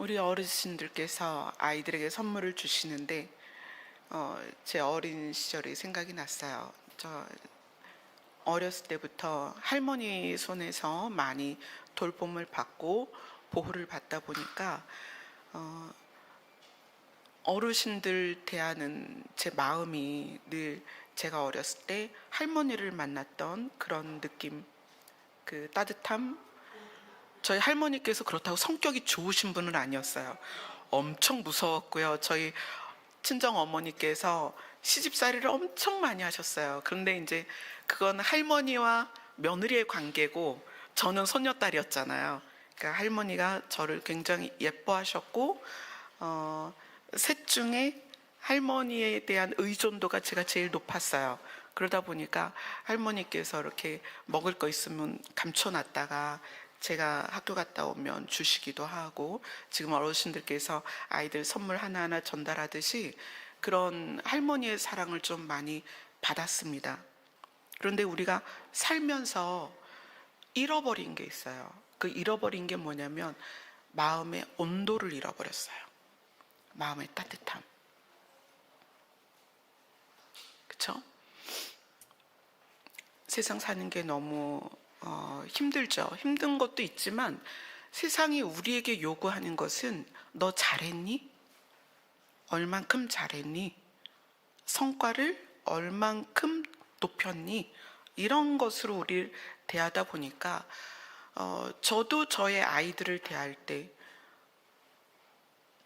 우리 어르신들께서 아이들에게 선물을 주시는데 제 어린 시절이 생각이 났어요. 저 어렸을 때부터 할머니 손에서 많이 돌봄을 받고 보호를 받다 보니까 어르신들 대하는 제 마음이 늘 제가 어렸을 때 할머니를 만났던 그런 느낌, 그 따뜻함. 저희 할머니께서 그렇다고 성격이 좋으신 분은 아니었어요. 엄청 무서웠고요. 저희 친정 어머니께서 시집살이를 엄청 많이 하셨어요. 그런데 이제 그건 할머니와 며느리의 관계고 저는 손녀딸이었잖아요. 그러니까 할머니가 저를 굉장히 예뻐하셨고 셋 중에 할머니에 대한 의존도가 제가 제일 높았어요. 그러다 보니까 할머니께서 이렇게 먹을 거 있으면 감춰놨다가 제가 학교 갔다 오면 주시기도 하고, 지금 어르신들께서 아이들 선물 하나하나 전달하듯이 그런 할머니의 사랑을 좀 많이 받았습니다. 그런데 우리가 살면서 잃어버린 게 있어요. 그 잃어버린 게 뭐냐면 마음의 온도를 잃어버렸어요. 마음의 따뜻함. 그쵸? 세상 사는 게 너무 힘들죠. 힘든 것도 있지만 세상이 우리에게 요구하는 것은 너 잘했니? 얼만큼 잘했니? 성과를 얼만큼 높였니? 이런 것으로 우리를 대하다 보니까 저도 저의 아이들을 대할 때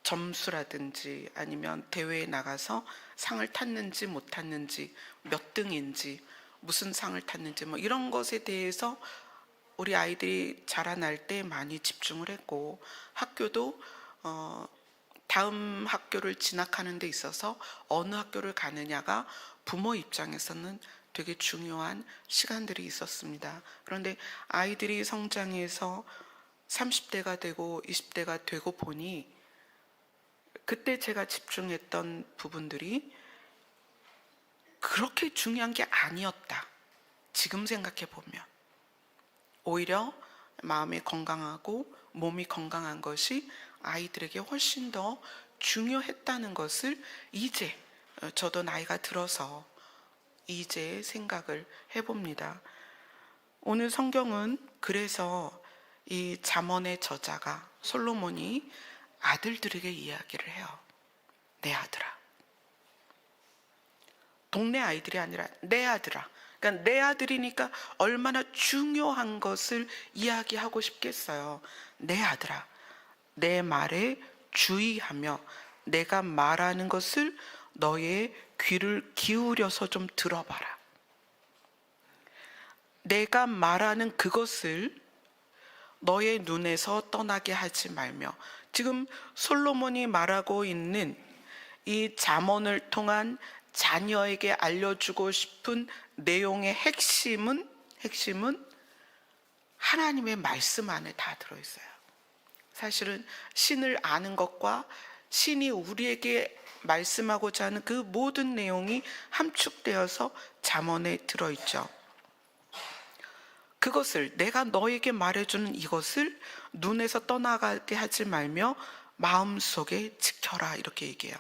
점수라든지 아니면 대회에 나가서 상을 탔는지 못 탔는지, 몇 등인지, 무슨 상을 탔는지 뭐 이런 것에 대해서 우리 아이들이 자라날 때 많이 집중을 했고, 학교도 다음 학교를 진학하는 데 있어서 어느 학교를 가느냐가 부모 입장에서는 되게 중요한 시간들이 있었습니다. 그런데 아이들이 성장해서 30대가 되고 20대가 되고 보니 그때 제가 집중했던 부분들이 그렇게 중요한 게 아니었다. 지금 생각해 보면 오히려 마음이 건강하고 몸이 건강한 것이 아이들에게 훨씬 더 중요했다는 것을 이제 저도 나이가 들어서 이제 생각을 해봅니다. 오늘 성경은 그래서 이 잠언의 저자가 솔로몬이 아들들에게 이야기를 해요. 내 아들아. 동네 아이들이 아니라 내 아들아. 그러니까 내 아들이니까 얼마나 중요한 것을 이야기하고 싶겠어요. 내 아들아, 내 말에 주의하며 내가 말하는 것을 너의 귀를 기울여서 좀 들어봐라. 내가 말하는 그것을 너의 눈에서 떠나게 하지 말며, 지금 솔로몬이 말하고 있는 이 잠언을 통한 자녀에게 알려주고 싶은 내용의 핵심은 하나님의 말씀 안에 다 들어있어요. 사실은 신을 아는 것과 신이 우리에게 말씀하고자 하는 그 모든 내용이 함축되어서 잠언에 들어있죠. 그것을, 내가 너에게 말해주는 이것을 눈에서 떠나가게 하지 말며 마음속에 지켜라, 이렇게 얘기해요.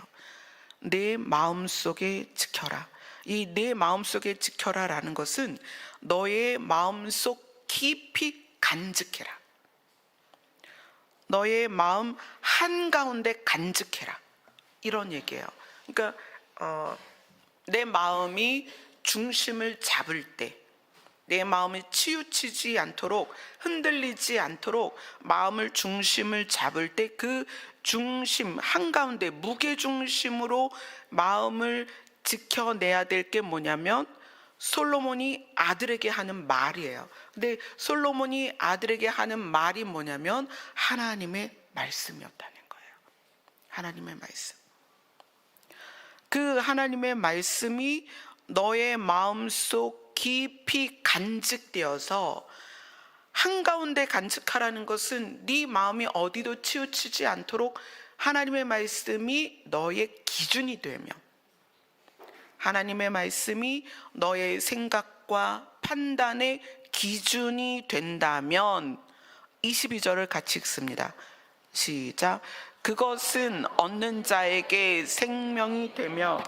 내 마음속에 지켜라. 이 내 마음속에 지켜라라는 것은 너의 마음속 깊이 간직해라. 너의 마음 한가운데 간직해라, 이런 얘기예요. 그러니까 내 마음이 중심을 잡을 때, 내 마음이 치우치지 않도록, 흔들리지 않도록 마음을 중심을 잡을 때 그 중심 한가운데 무게중심으로 마음을 지켜내야 될 게 뭐냐면 솔로몬이 아들에게 하는 말이에요. 근데 솔로몬이 아들에게 하는 말이 뭐냐면 하나님의 말씀이었다는 거예요. 하나님의 말씀. 그 하나님의 말씀이 너의 마음속 깊이 간직되어서, 한가운데 간직하라는 것은 네 마음이 어디도 치우치지 않도록 하나님의 말씀이 너의 기준이 되며, 하나님의 말씀이 너의 생각과 판단의 기준이 된다면, 22절을 같이 읽습니다. 시작. 그것은 얻는 자에게 생명이 되며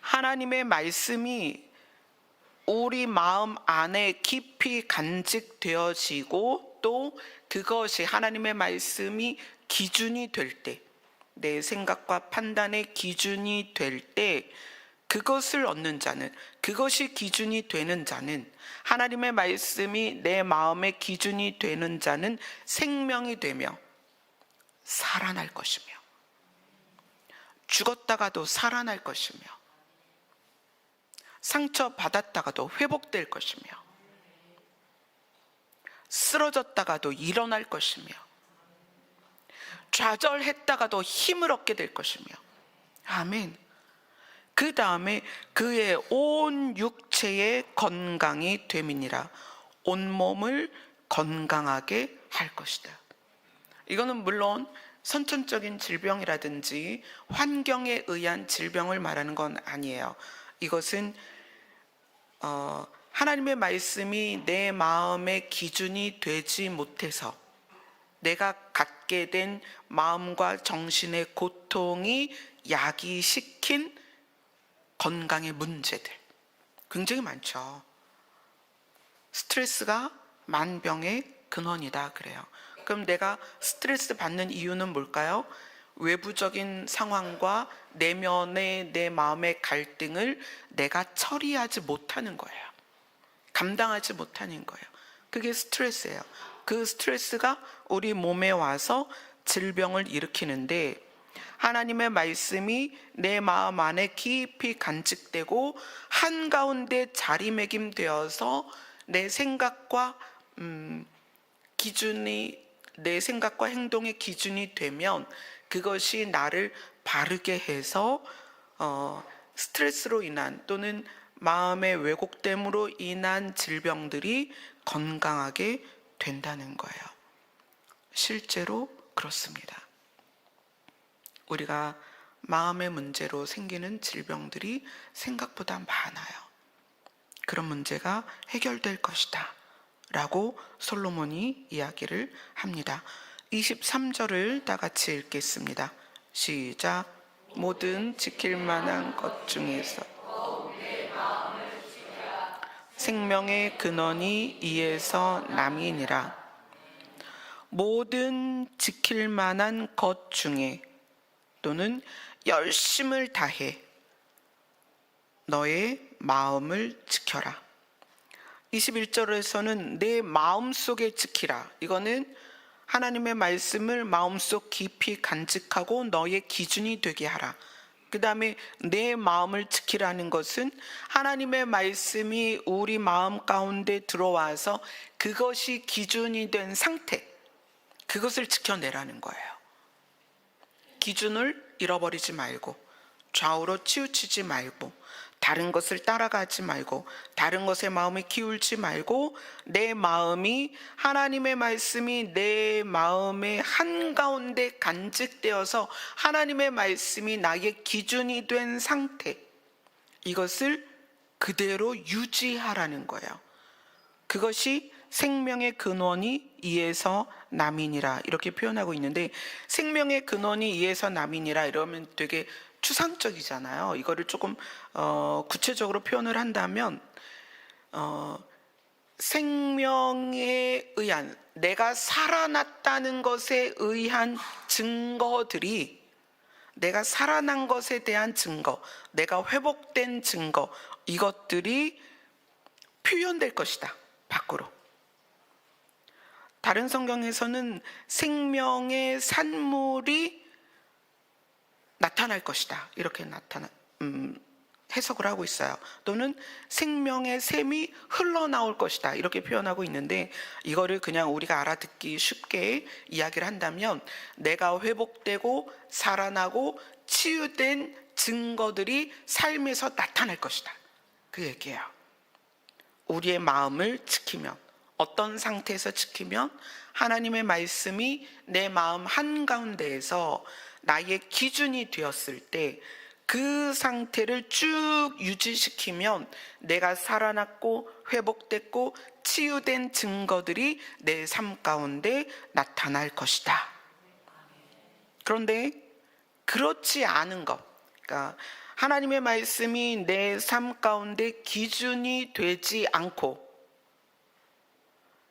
하나님의 말씀이 우리 마음 안에 깊이 간직되어지고 또 그것이 하나님의 말씀이 기준이 될 때, 내 생각과 판단의 기준이 될 때 그것을 얻는 자는, 그것이 기준이 되는 자는, 하나님의 말씀이 내 마음의 기준이 되는 자는 생명이 되며 살아날 것이며 죽었다가도 살아날 것이며 상처받았다가도 회복될 것이며 쓰러졌다가도 일어날 것이며 좌절했다가도 힘을 얻게 될 것이며 아멘. 그 다음에 그의 온 육체의 건강이 됨이니라. 온몸을 건강하게 할 것이다. 이거는 물론 선천적인 질병이라든지 환경에 의한 질병을 말하는 건 아니에요. 이것은 하나님의 말씀이 내 마음의 기준이 되지 못해서 내가 갖게 된 마음과 정신의 고통이 야기시킨 건강의 문제들 굉장히 많죠. 스트레스가 만병의 근원이다 그래요. 그럼 내가 스트레스 받는 이유는 뭘까요? 외부적인 상황과 내면의 내 마음의 갈등을 내가 처리하지 못하는 거예요. 감당하지 못하는 거예요. 그게 스트레스예요. 그 스트레스가 우리 몸에 와서 질병을 일으키는데 하나님의 말씀이 내 마음 안에 깊이 간직되고 한가운데 자리매김되어서 내 생각과 내 생각과 행동의 기준이 되면 그것이 나를 바르게 해서 스트레스로 인한 또는 마음의 왜곡됨으로 인한 질병들이 건강하게 된다는 거예요. 실제로 그렇습니다. 우리가 마음의 문제로 생기는 질병들이 생각보다 많아요. 그런 문제가 해결될 것이다 라고 솔로몬이 이야기를 합니다. 23절을 다 같이 읽겠습니다. 시작. 모든 지킬 만한 것 중에서 생명의 근원이 이에서 남이니라. 모든 지킬 만한 것 중에 또는 열심을 다해 너의 마음을 지켜라. 21절에서는 내 마음속에 지키라. 이거는 하나님의 말씀을 마음속 깊이 간직하고 너의 기준이 되게 하라. 그 다음에 내 마음을 지키라는 것은 하나님의 말씀이 우리 마음 가운데 들어와서 그것이 기준이 된 상태, 그것을 지켜내라는 거예요. 기준을 잃어버리지 말고 좌우로 치우치지 말고 다른 것을 따라가지 말고 다른 것에 마음을 기울지 말고 내 마음이 하나님의 말씀이 내 마음의 한가운데 간직되어서 하나님의 말씀이 나의 기준이 된 상태, 이것을 그대로 유지하라는 거예요. 그것이 생명의 근원이 이에서 남이니라 이렇게 표현하고 있는데, 생명의 근원이 이에서 남이니라 이러면 되게 추상적이잖아요. 이거를 조금 구체적으로 표현을 한다면 생명에 의한, 내가 살아났다는 것에 의한 증거들이, 내가 살아난 것에 대한 증거, 내가 회복된 증거, 이것들이 표현될 것이다, 밖으로. 다른 성경에서는 생명의 산물이 나타날 것이다 이렇게 해석을 하고 있어요. 또는 생명의 샘이 흘러나올 것이다 이렇게 표현하고 있는데, 이거를 그냥 우리가 알아듣기 쉽게 이야기를 한다면 내가 회복되고 살아나고 치유된 증거들이 삶에서 나타날 것이다, 그 얘기예요. 우리의 마음을 지키면, 어떤 상태에서 지키면 하나님의 말씀이 내 마음 한가운데에서 나의 기준이 되었을 때 그 상태를 쭉 유지시키면 내가 살아났고 회복됐고 치유된 증거들이 내 삶 가운데 나타날 것이다. 그런데 그렇지 않은 것, 그러니까 하나님의 말씀이 내 삶 가운데 기준이 되지 않고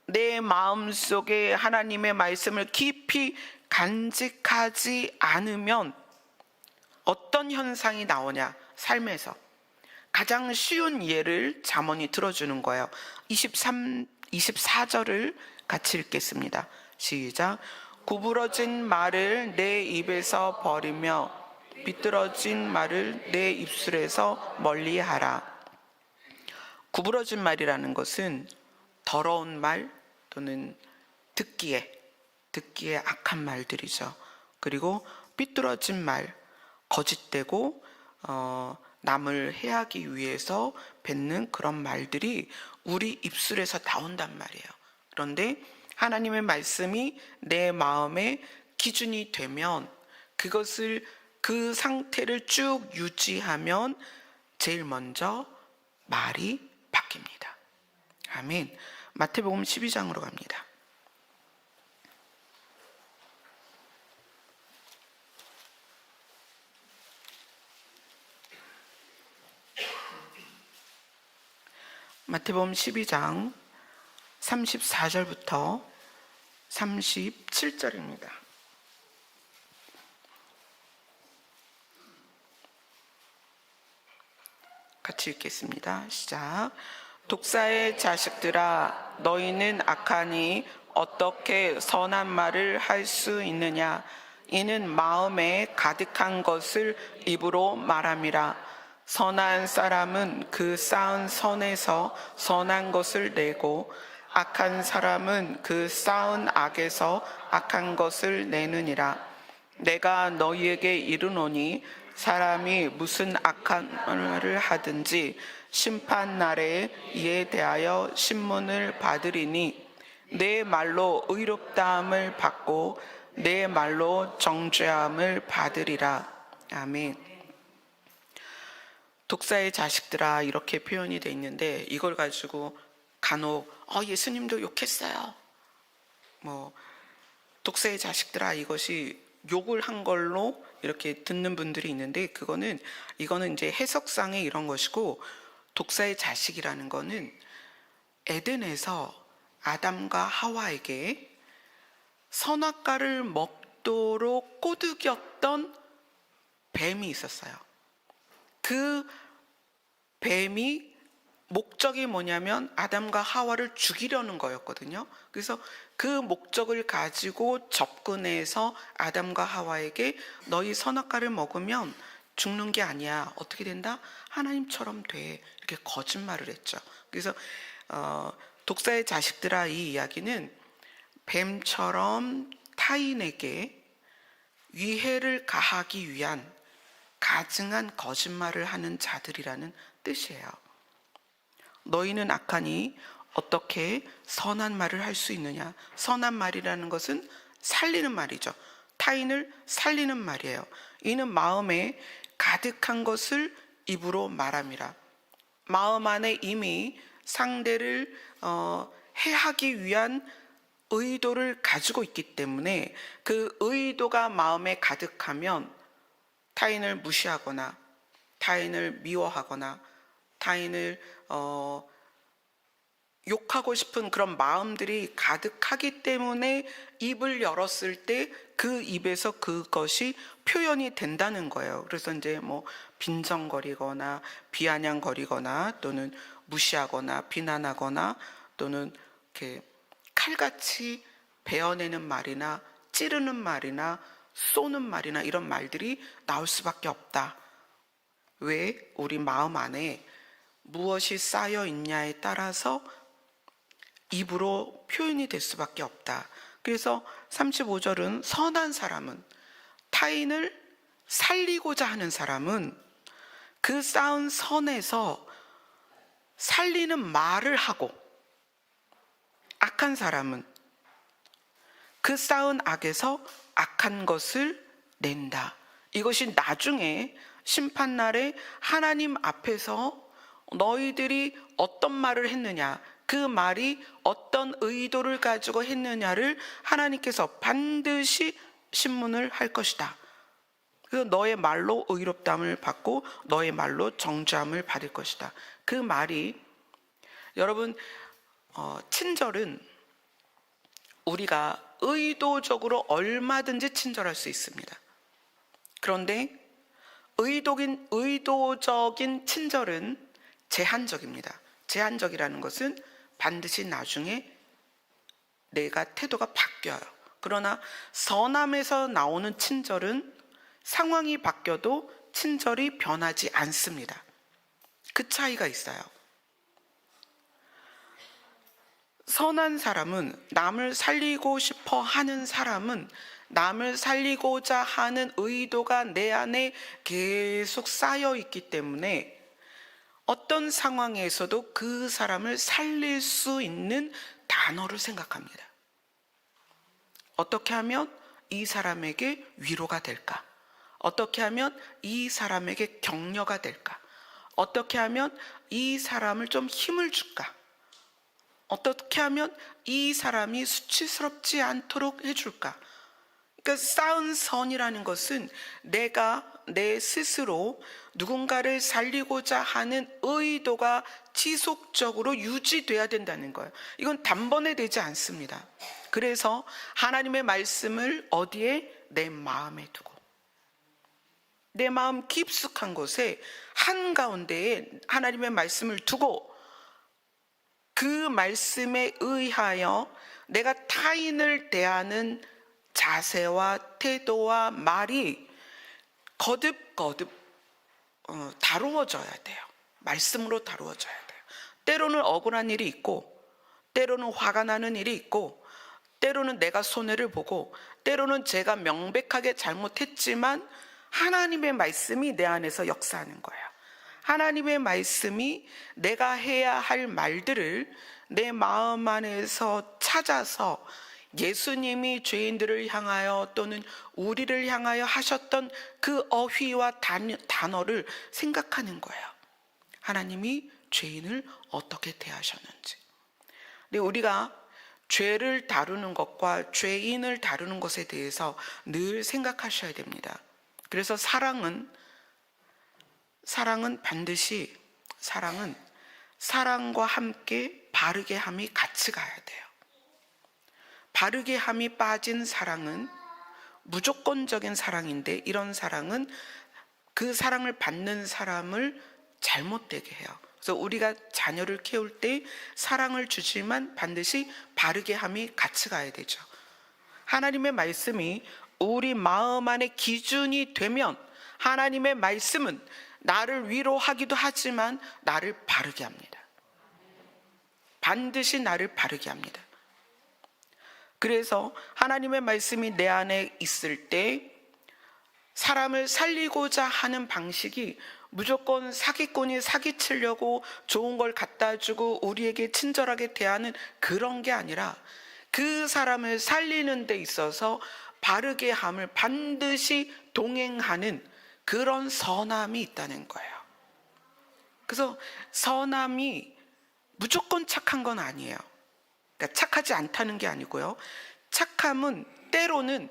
내 마음속에 하나님의 말씀을 깊이 간직하지 않으면 어떤 현상이 나오냐? 삶에서 가장 쉬운 예를 잠언이 들어주는 거예요. 24절을 같이 읽겠습니다. 시작. 구부러진 말을 내 입에서 버리며 비뚤어진 말을 내 입술에서 멀리하라. 구부러진 말이라는 것은 더러운 말 또는 듣기에 악한 말들이죠. 그리고 삐뚤어진 말, 거짓되고 남을 해하기 위해서 뱉는 그런 말들이 우리 입술에서 나온단 말이에요. 그런데 하나님의 말씀이 내 마음의 기준이 되면 그 상태를 쭉 유지하면 제일 먼저 말이 바뀝니다. 아멘. 마태복음 12장으로 갑니다. 마태복음 12장 34절부터 37절입니다. 같이 읽겠습니다. 시작. 독사의 자식들아, 너희는 악하니 어떻게 선한 말을 할 수 있느냐? 이는 마음에 가득한 것을 입으로 말함이라. 선한 사람은 그 쌓은 선에서 선한 것을 내고 악한 사람은 그 쌓은 악에서 악한 것을 내느니라. 내가 너희에게 이르노니 사람이 무슨 악한 말을 하든지 심판날에 이에 대하여 신문을 받으리니 내 말로 의롭다함을 받고 내 말로 정죄함을 받으리라. 아멘. 독사의 자식들아, 이렇게 표현이 돼 있는데 이걸 가지고 간혹 예수님도 욕했어요. 독사의 자식들아, 이것이 욕을 한 걸로 이렇게 듣는 분들이 있는데 이거는 이제 해석상의 이런 것이고, 독사의 자식이라는 거는 에덴에서 아담과 하와에게 선악과를 먹도록 꼬드겼던 뱀이 있었어요. 그 뱀이 목적이 뭐냐면 아담과 하와를 죽이려는 거였거든요. 그래서 그 목적을 가지고 접근해서 아담과 하와에게 너희 선악과를 먹으면 죽는 게 아니야. 어떻게 된다? 하나님처럼 돼. 이렇게 거짓말을 했죠. 그래서 독사의 자식들아, 이 이야기는 뱀처럼 타인에게 위해를 가하기 위한 가증한 거짓말을 하는 자들이라는 뜻이에요. 너희는 악하니 어떻게 선한 말을 할 수 있느냐? 선한 말이라는 것은 살리는 말이죠. 타인을 살리는 말이에요. 이는 마음에 가득한 것을 입으로 말함이라. 마음 안에 이미 상대를 해하기 위한 의도를 가지고 있기 때문에 그 의도가 마음에 가득하면 타인을 무시하거나 타인을 미워하거나 타인을 욕하고 싶은 그런 마음들이 가득하기 때문에 입을 열었을 때 그 입에서 그것이 표현이 된다는 거예요. 그래서 이제 빈정거리거나 비아냥거리거나 또는 무시하거나 비난하거나 또는 이렇게 칼같이 베어내는 말이나 찌르는 말이나 쏘는 말이나 이런 말들이 나올 수밖에 없다. 왜? 우리 마음 안에 무엇이 쌓여 있냐에 따라서 입으로 표현이 될 수밖에 없다. 그래서 35절은 선한 사람은, 타인을 살리고자 하는 사람은 그 쌓은 선에서 살리는 말을 하고, 악한 사람은 그 쌓은 악에서 악한 것을 낸다. 이것이 나중에 심판날에 하나님 앞에서 너희들이 어떤 말을 했느냐, 그 말이 어떤 의도를 가지고 했느냐를 하나님께서 반드시 신문을 할 것이다. 그래서 너의 말로 의롭다함을 받고 너의 말로 정죄함을 받을 것이다. 그 말이, 여러분, 친절은 우리가 의도적으로 얼마든지 친절할 수 있습니다. 그런데 의도적인 친절은 제한적입니다. 제한적이라는 것은 반드시 나중에 내가 태도가 바뀌어요. 그러나 선함에서 나오는 친절은 상황이 바뀌어도 친절이 변하지 않습니다. 그 차이가 있어요. 선한 사람은, 남을 살리고 싶어 하는 사람은 남을 살리고자 하는 의도가 내 안에 계속 쌓여 있기 때문에 어떤 상황에서도 그 사람을 살릴 수 있는 단어를 생각합니다. 어떻게 하면 이 사람에게 위로가 될까? 어떻게 하면 이 사람에게 격려가 될까? 어떻게 하면 이 사람을 좀 힘을 줄까? 어떻게 하면 이 사람이 수치스럽지 않도록 해줄까? 그러니까 쌓은 선이라는 것은 내가 내 스스로 누군가를 살리고자 하는 의도가 지속적으로 유지돼야 된다는 거예요. 이건 단번에 되지 않습니다. 그래서 하나님의 말씀을 어디에? 내 마음에 두고, 내 마음 깊숙한 곳에 한가운데에 하나님의 말씀을 두고 그 말씀에 의하여 내가 타인을 대하는 자세와 태도와 말이 거듭거듭 다루어져야 돼요. 말씀으로 다루어져야 돼요. 때로는 억울한 일이 있고, 때로는 화가 나는 일이 있고, 때로는 내가 손해를 보고, 때로는 제가 명백하게 잘못했지만 하나님의 말씀이 내 안에서 역사하는 거예요. 하나님의 말씀이 내가 해야 할 말들을 내 마음 안에서 찾아서 예수님이 죄인들을 향하여 또는 우리를 향하여 하셨던 그 어휘와 단어를 생각하는 거예요. 하나님이 죄인을 어떻게 대하셨는지. 근데 우리가 죄를 다루는 것과 죄인을 다루는 것에 대해서 늘 생각하셔야 됩니다. 그래서 사랑은 반드시 사랑과 함께 바르게 함이 같이 가야 돼요. 바르게 함이 빠진 사랑은 무조건적인 사랑인데, 이런 사랑은 그 사랑을 받는 사람을 잘못되게 해요. 그래서 우리가 자녀를 키울 때 사랑을 주지만 반드시 바르게 함이 같이 가야 되죠. 하나님의 말씀이 우리 마음 안에 기준이 되면 하나님의 말씀은 나를 위로하기도 하지만 나를 바르게 합니다. 반드시 나를 바르게 합니다. 그래서 하나님의 말씀이 내 안에 있을 때 사람을 살리고자 하는 방식이 무조건 사기꾼이 사기치려고 좋은 걸 갖다 주고 우리에게 친절하게 대하는 그런 게 아니라, 그 사람을 살리는 데 있어서 바르게 함을 반드시 동행하는 그런 선함이 있다는 거예요. 그래서 선함이 무조건 착한 건 아니에요. 그러니까 착하지 않다는 게 아니고요. 착함은 때로는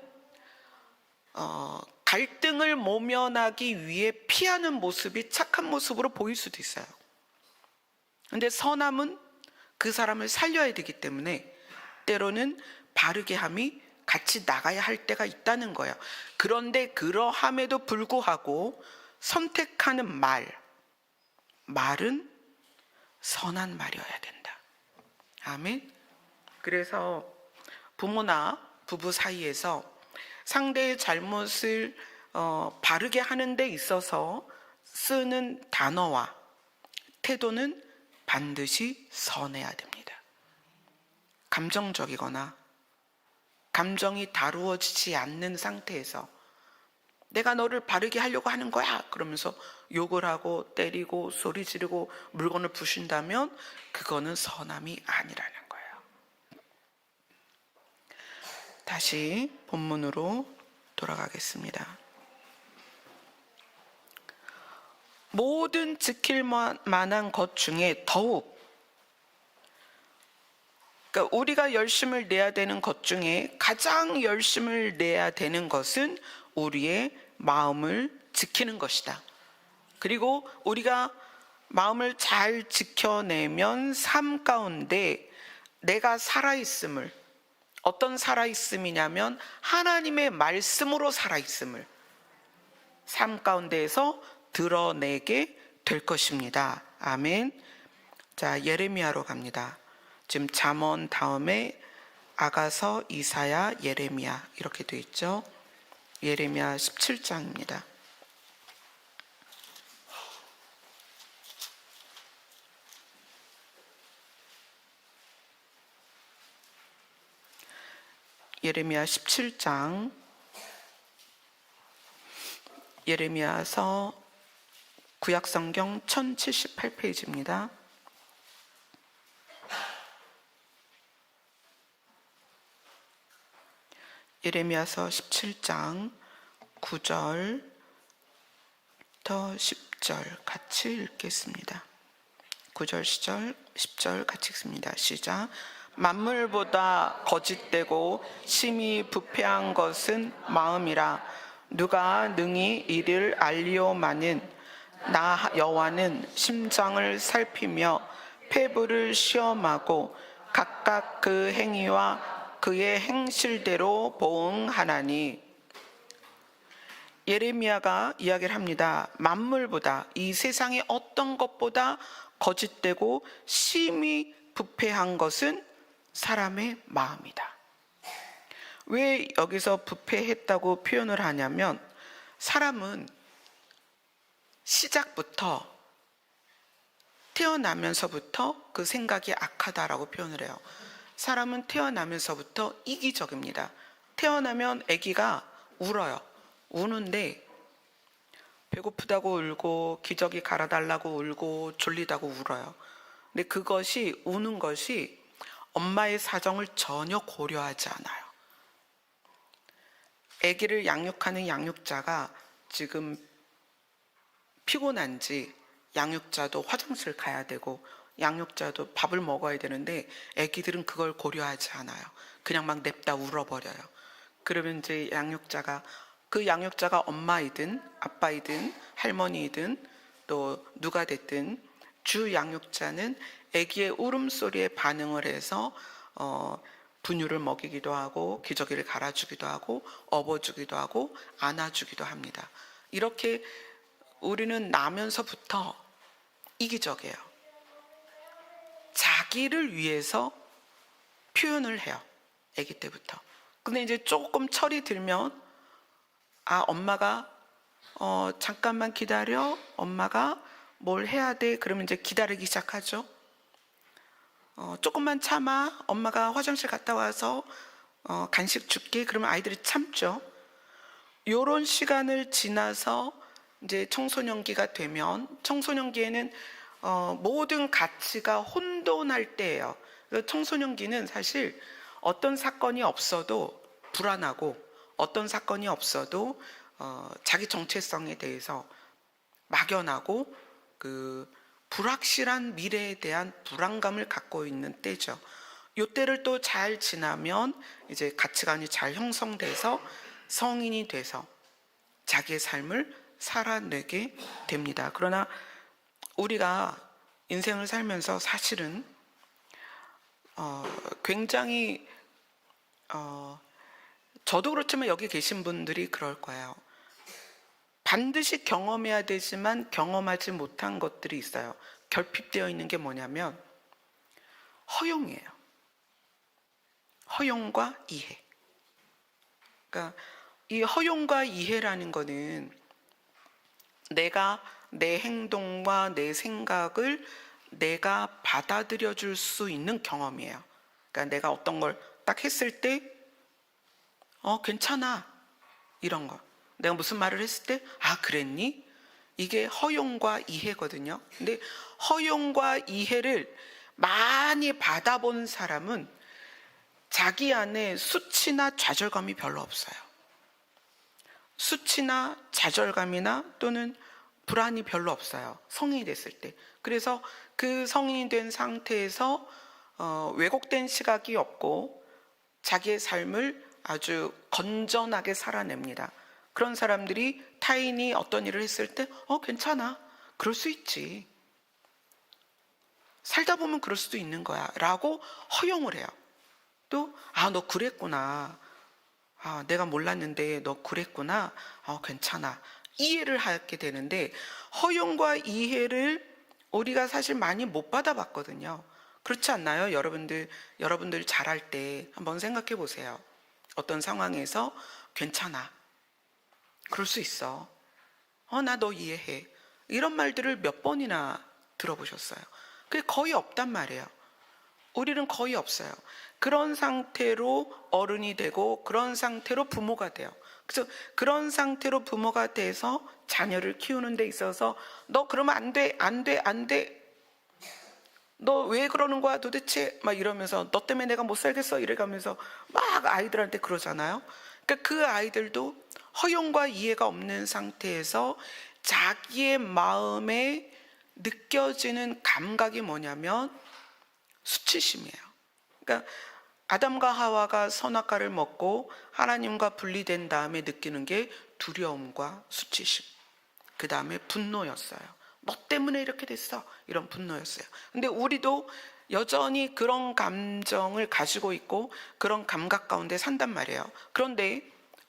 갈등을 모면하기 위해 피하는 모습이 착한 모습으로 보일 수도 있어요. 그런데 선함은 그 사람을 살려야 되기 때문에 때로는 바르게 함이 같이 나가야 할 때가 있다는 거예요. 그런데 그러함에도 불구하고 선택하는 말은 선한 말이어야 된다. 아멘. 그래서 부모나 부부 사이에서 상대의 잘못을 바르게 하는 데 있어서 쓰는 단어와 태도는 반드시 선해야 됩니다. 감정적이거나 감정이 다루어지지 않는 상태에서 내가 너를 바르게 하려고 하는 거야 그러면서 욕을 하고 때리고 소리 지르고 물건을 부신다면 그거는 선함이 아니라는 거예요. 다시 본문으로 돌아가겠습니다. 모든 지킬 만한 것 중에 더욱 그러니까 우리가 열심을 내야 되는 것 중에 가장 열심을 내야 되는 것은 우리의 마음을 지키는 것이다. 그리고 우리가 마음을 잘 지켜내면 삶 가운데 내가 살아있음을, 어떤 살아있음이냐면 하나님의 말씀으로 살아있음을 삶 가운데에서 드러내게 될 것입니다. 아멘. 자, 예레미야로 갑니다. 지금 잠언 다음에 아가서, 이사야, 예레미야 이렇게 되어 있죠. 예레미야 17장입니다. 예레미야 17장, 예레미야서 구약성경 1078페이지입니다. 예레미야서 17장 9절부터 10절 같이 읽겠습니다. 9절, 10절 같이 읽습니다. 시작. 만물보다 거짓되고 심히 부패한 것은 마음이라. 누가 능히 이를 알리오마는. 나 여호와는 심장을 살피며 폐부를 시험하고 각각 그 행위와 그의 행실대로 보응하나니. 예레미야가 이야기를 합니다. 만물보다, 이 세상의 어떤 것보다 거짓되고 심히 부패한 것은 사람의 마음이다. 왜 여기서 부패했다고 표현을 하냐면, 사람은 시작부터, 태어나면서부터 그 생각이 악하다라고 표현을 해요. 사람은 태어나면서부터 이기적입니다. 태어나면 아기가 울어요. 우는데 배고프다고 울고, 기저귀 갈아달라고 울고, 졸리다고 울어요. 근데 그것이, 우는 것이 엄마의 사정을 전혀 고려하지 않아요. 아기를 양육하는 양육자가 지금 피곤한지 양육자도 화장실 가야 되고 양육자도 밥을 먹어야 되는데 아기들은 그걸 고려하지 않아요. 그냥 막 냅다 울어버려요. 그러면 이제 양육자가, 그 양육자가 엄마이든 아빠이든 할머니이든 또 누가 됐든 주 양육자는 아기의 울음소리에 반응을 해서 분유를 먹이기도 하고 기저귀를 갈아주기도 하고 업어주기도 하고 안아주기도 합니다. 이렇게 우리는 나면서부터 이기적이에요. 자기를 위해서 표현을 해요. 아기 때부터. 근데 이제 조금 철이 들면, 아, 엄마가 잠깐만 기다려, 엄마가 뭘 해야 돼, 그러면 이제 기다리기 시작하죠. 조금만 참아, 엄마가 화장실 갔다 와서 간식 줄게, 그러면 아이들이 참죠. 요런 시간을 지나서 이제 청소년기가 되면, 청소년기에는 모든 가치가 혼돈할 때예요. 그래서 청소년기는 사실 어떤 사건이 없어도 불안하고, 어떤 사건이 없어도 자기 정체성에 대해서 막연하고 그 불확실한 미래에 대한 불안감을 갖고 있는 때죠. 요 때를 또 잘 지나면 이제 가치관이 잘 형성돼서 성인이 돼서 자기의 삶을 살아내게 됩니다. 그러나 우리가 인생을 살면서 사실은 굉장히 저도 그렇지만 여기 계신 분들이 그럴 거예요. 반드시 경험해야 되지만 경험하지 못한 것들이 있어요. 결핍되어 있는 게 뭐냐면 허용이에요. 허용과 이해. 그러니까 이 허용과 이해라는 거는 내가 내 행동과 내 생각을 내가 받아들여 줄 수 있는 경험이에요. 그러니까 내가 어떤 걸 딱 했을 때 괜찮아, 이런 거. 내가 무슨 말을 했을 때 그랬니? 이게 허용과 이해거든요. 근데 허용과 이해를 많이 받아본 사람은 자기 안에 수치나 좌절감이 별로 없어요. 수치나 좌절감이나 또는 불안이 별로 없어요. 성인이 됐을 때. 그래서 그 성인이 된 상태에서 왜곡된 시각이 없고 자기의 삶을 아주 건전하게 살아냅니다. 그런 사람들이 타인이 어떤 일을 했을 때 괜찮아, 그럴 수 있지, 살다 보면 그럴 수도 있는 거야 라고 허용을 해요. 또 너 그랬구나, 내가 몰랐는데 너 그랬구나, 괜찮아, 이해를 하게 되는데, 허용과 이해를 우리가 사실 많이 못 받아봤거든요. 그렇지 않나요? 여러분들 잘할 때 한번 생각해 보세요. 어떤 상황에서 괜찮아, 그럴 수 있어, 나 너 이해해, 이런 말들을 몇 번이나 들어보셨어요? 그게 거의 없단 말이에요. 우리는 거의 없어요. 그런 상태로 어른이 되고 그런 상태로 부모가 돼요. 그래서 그런 상태로 부모가 돼서 자녀를 키우는 데 있어서 너 그러면 안 돼, 안 돼, 안 돼, 너 왜 그러는 거야 도대체, 막 이러면서 너 때문에 내가 못 살겠어 이래가면서 막 아이들한테 그러잖아요. 그러니까 그 아이들도 허용과 이해가 없는 상태에서 자기의 마음에 느껴지는 감각이 뭐냐면 수치심이에요. 그러니까 아담과 하와가 선악과를 먹고 하나님과 분리된 다음에 느끼는 게 두려움과 수치심, 그 다음에 분노였어요. 너 때문에 이렇게 됐어, 이런 분노였어요. 근데 우리도 여전히 그런 감정을 가지고 있고 그런 감각 가운데 산단 말이에요. 그런데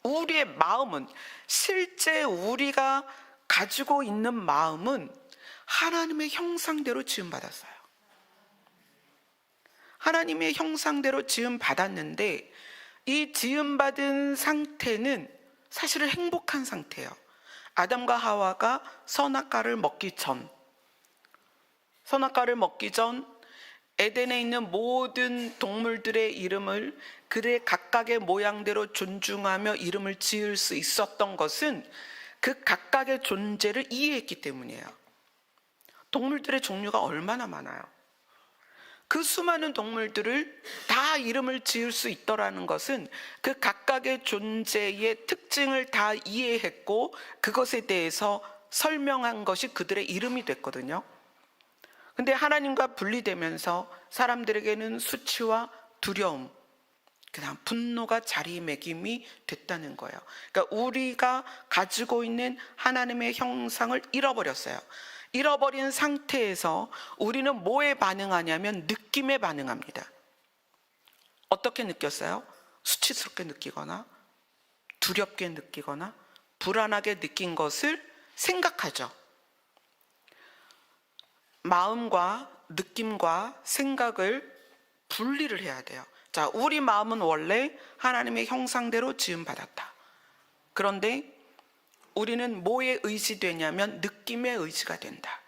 우리의 마음은, 실제 우리가 가지고 있는 마음은 하나님의 형상대로 지음받았어요. 하나님의 형상대로 지음받았는데 이 지음받은 상태는 사실은 행복한 상태예요. 아담과 하와가 선악과를 먹기 전 에덴에 있는 모든 동물들의 이름을 그들의 각각의 모양대로 존중하며 이름을 지을 수 있었던 것은 그 각각의 존재를 이해했기 때문이에요. 동물들의 종류가 얼마나 많아요. 그 수많은 동물들을 다 이름을 지을 수 있더라는 것은 그 각각의 존재의 특징을 다 이해했고 그것에 대해서 설명한 것이 그들의 이름이 됐거든요. 근데 하나님과 분리되면서 사람들에게는 수치와 두려움, 그다음 분노가 자리매김이 됐다는 거예요. 그러니까 우리가 가지고 있는 하나님의 형상을 잃어버렸어요. 잃어버린 상태에서 우리는 뭐에 반응하냐면 느낌에 반응합니다. 어떻게 느꼈어요? 수치스럽게 느끼거나 두렵게 느끼거나 불안하게 느낀 것을 생각하죠. 마음과 느낌과 생각을 분리를 해야 돼요. 자, 우리 마음은 원래 하나님의 형상대로 지음받았다. 그런데 우리는 뭐에 의지되냐면 느낌에 의지가 된다.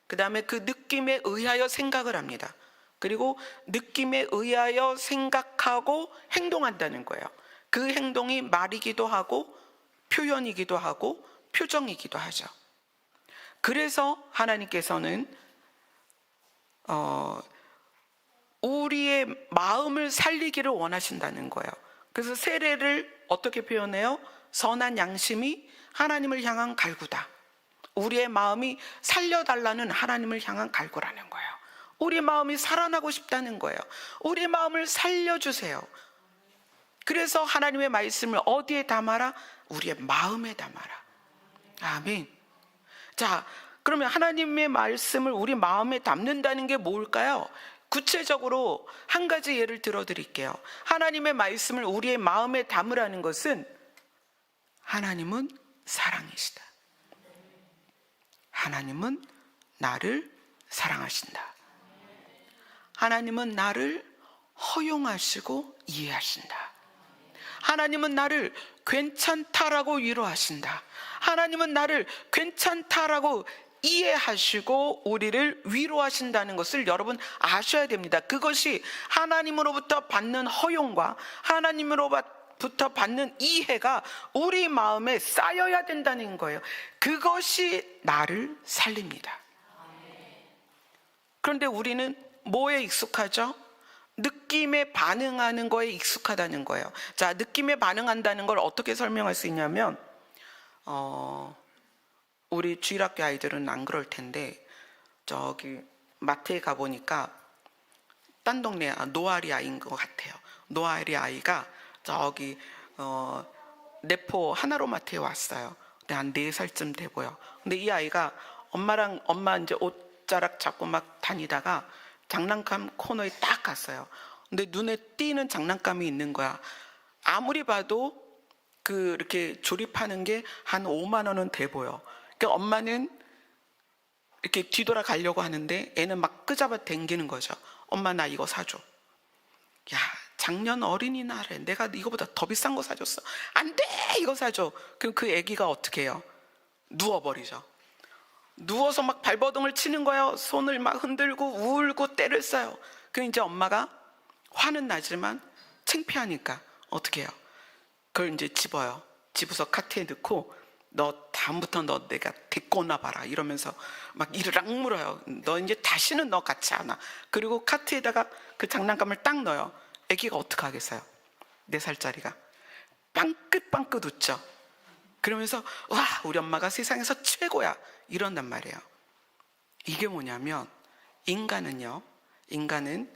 그 다음에 그 느낌에 의하여 생각을 합니다. 그리고 느낌에 의하여 생각하고 행동한다는 거예요. 그 행동이 말이기도 하고 표현이기도 하고 표정이기도 하죠. 그래서 하나님께서는 우리의 마음을 살리기를 원하신다는 거예요. 그래서 세례를 어떻게 표현해요? 선한 양심이 하나님을 향한 갈구다. 우리의 마음이 살려달라는 하나님을 향한 갈구라는 거예요. 우리 마음이 살아나고 싶다는 거예요. 우리 마음을 살려주세요. 그래서 하나님의 말씀을 어디에 담아라? 우리의 마음에 담아라. 아멘. 자, 그러면 하나님의 말씀을 우리 마음에 담는다는 게 뭘까요? 구체적으로 한 가지 예를 들어 드릴게요. 하나님의 말씀을 우리의 마음에 담으라는 것은 하나님은 사랑이시다. 하나님은 나를 사랑하신다. 하나님은 나를 허용하시고 이해하신다. 하나님은 나를 괜찮다라고 위로하신다. 하나님은 나를 괜찮다라고 이해하시고 우리를 위로하신다는 것을 여러분 아셔야 됩니다. 그것이 하나님으로부터 받는 허용과 하나님으로부터 받는 이해가 우리 마음에 쌓여야 된다는 거예요. 그것이 나를 살립니다. 그런데 우리는 뭐에 익숙하죠? 느낌에 반응하는 거에 익숙하다는 거예요. 자, 느낌에 반응한다는 걸 어떻게 설명할 수 있냐면 우리 주일학교 아이들은 안 그럴 텐데 저기 마트에 가보니까 딴 동네 노아리 아이인 것 같아요. 노아리 아이가 저기 내포 하나로마트에 왔어요. 근데 한 4살쯤 돼 보여. 근데 이 아이가 엄마 이제 옷자락 잡고 막 다니다가 장난감 코너에 딱 갔어요. 근데 눈에 띄는 장난감이 있는 거야. 아무리 봐도 이렇게 조립하는 게 한 5만 원은 돼 보여. 그러니까 엄마는 이렇게 뒤돌아 가려고 하는데 애는 막 끄잡아 당기는 거죠. 엄마 나 이거 사줘. 야, 작년 어린이날에 내가 이거보다 더 비싼 거 사줬어. 안 돼, 이거 사줘. 그럼 그 애기가 어떻게 해요? 누워버리죠. 누워서 막 발버둥을 치는 거예요. 손을 막 흔들고 울고 때를 써요. 그럼 이제 엄마가 화는 나지만 창피하니까 어떻게 해요? 그걸 이제 집어요. 집어서 카트에 넣고 너 다음부터 너 내가 데리고 오나봐라 이러면서 막 이를 악물어요. 너 이제 다시는 너 같이 안 와. 그리고 카트에다가 그 장난감을 딱 넣어요. 애기가 어떻게 하겠어요? 4살짜리가 빵긋빵긋 웃죠. 그러면서 와, 우리 엄마가 세상에서 최고야 이런단 말이에요. 이게 뭐냐면 인간은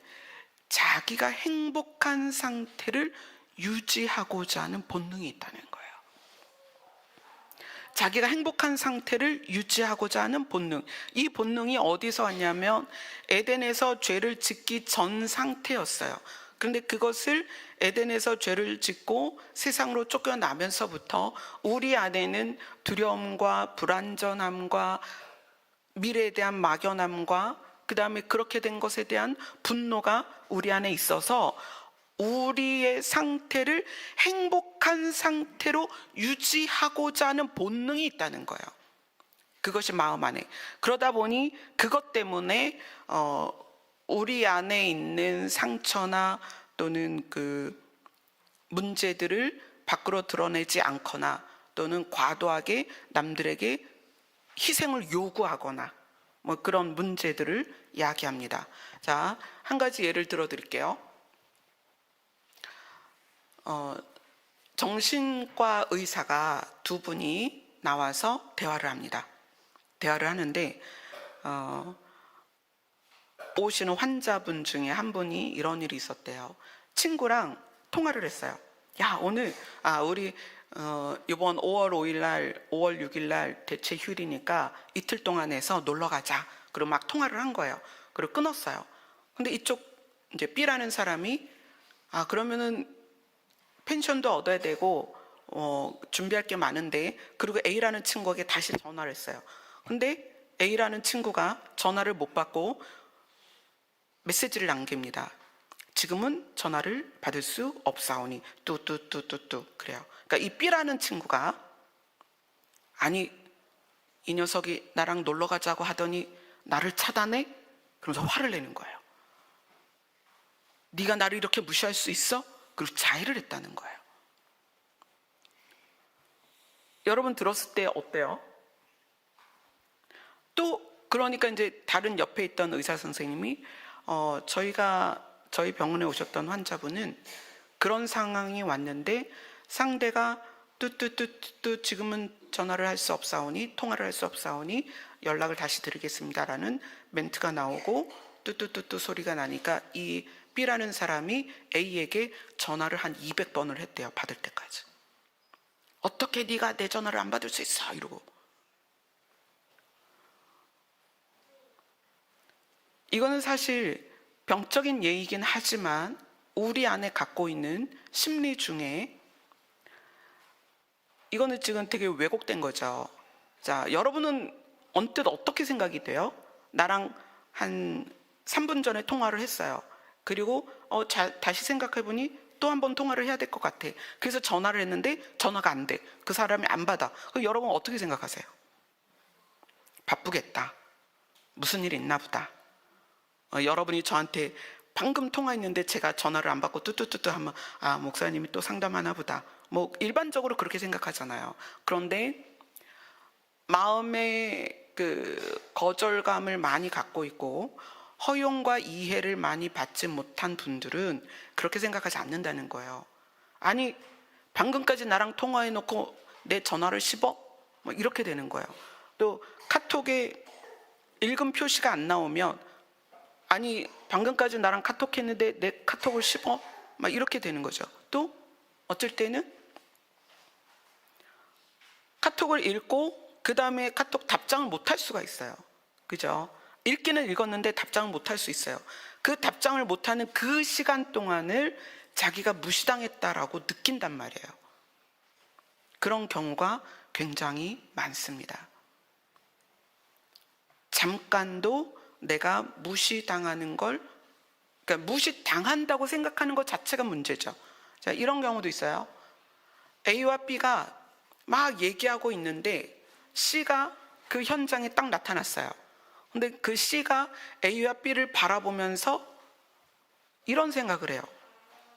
자기가 행복한 상태를 유지하고자 하는 본능이 있다는 거예요. 자기가 행복한 상태를 유지하고자 하는 본능. 이 본능이 어디서 왔냐면 에덴에서 죄를 짓기 전 상태였어요. 그런데 그것을 에덴에서 죄를 짓고 세상으로 쫓겨나면서부터 우리 안에는 두려움과 불안전함과 미래에 대한 막연함과 그 다음에 그렇게 된 것에 대한 분노가 우리 안에 있어서 우리의 상태를 행복한 상태로 유지하고자 하는 본능이 있다는 거예요. 그것이 마음 안에. 그러다 보니 그것 때문에 우리 안에 있는 상처나 또는 그 문제들을 밖으로 드러내지 않거나 또는 과도하게 남들에게 희생을 요구하거나 뭐 그런 문제들을 이야기합니다. 자, 한 가지 예를 들어 드릴게요. 정신과 의사가 2분이 나와서 대화를 합니다. 대화를 하는데 오시는 환자분 중에 한 분이 이런 일이 있었대요. 친구랑 통화를 했어요. 야, 오늘 우리 이번 5월 5일 날 5월 6일 날 대체 휴일이니까 이틀 동안 해서 놀러 가자. 그리고 막 통화를 한 거예요. 그리고 끊었어요. 근데 이쪽 이제 B라는 사람이 그러면은 펜션도 얻어야 되고 준비할 게 많은데, 그리고 A라는 친구에게 다시 전화를 했어요. 근데 A라는 친구가 전화를 못 받고 메시지를 남깁니다. 지금은 전화를 받을 수 없사오니 뚜뚜뚜뚜뚜 그래요. 그러니까 이 B라는 친구가 아니 이 녀석이 나랑 놀러 가자고 하더니 나를 차단해? 그러면서 화를 내는 거예요. 네가 나를 이렇게 무시할 수 있어? 그리고 자해를 했다는 거예요. 여러분 들었을 때 어때요? 또 그러니까 이제 다른 옆에 있던 의사 선생님이 저희 병원에 오셨던 환자분은 그런 상황이 왔는데 상대가 뚜뚜뚜뚜 지금은 전화를 할 수 없사오니 통화를 할 수 없사오니 연락을 다시 드리겠습니다라는 멘트가 나오고 뚜뚜뚜뚜 소리가 나니까 이 B라는 사람이 A에게 전화를 한 200번을 했대요. 받을 때까지. 어떻게 네가 내 전화를 안 받을 수 있어? 이러고. 이거는 사실 병적인 예이긴 하지만 우리 안에 갖고 있는 심리 중에 이거는 지금 되게 왜곡된 거죠. 자, 여러분은 언뜻 어떻게 생각이 돼요? 나랑 한 3분 전에 통화를 했어요. 그리고 다시 생각해보니 또 한 번 통화를 해야 될 것 같아. 그래서 전화를 했는데 전화가 안 돼. 그 사람이 안 받아. 그럼 여러분 어떻게 생각하세요? 바쁘겠다. 무슨 일 있나 보다. 여러분이 저한테 방금 통화했는데 제가 전화를 안 받고 뚜뚜뚜뚜 하면 목사님이 또 상담하나 보다. 뭐 일반적으로 그렇게 생각하잖아요. 그런데 마음에 그 거절감을 많이 갖고 있고 허용과 이해를 많이 받지 못한 분들은 그렇게 생각하지 않는다는 거예요. 아니 방금까지 나랑 통화해놓고 내 전화를 씹어? 뭐 이렇게 되는 거예요. 또 카톡에 읽음 표시가 안 나오면 아니 방금까지 나랑 카톡했는데 내 카톡을 씹어? 막 이렇게 되는 거죠. 또 어쩔 때는 카톡을 읽고 그 다음에 카톡 답장을 못 할 수가 있어요. 그죠? 읽기는 읽었는데 답장을 못 할 수 있어요. 그 답장을 못하는 그 시간 동안을 자기가 무시당했다라고 느낀단 말이에요. 그런 경우가 굉장히 많습니다. 잠깐도 내가 무시당하는 걸, 그러니까 무시당한다고 생각하는 것 자체가 문제죠. 자, 이런 경우도 있어요. A와 B가 막 얘기하고 있는데 C가 그 현장에 딱 나타났어요. 근데 그 C가 A와 B를 바라보면서 이런 생각을 해요.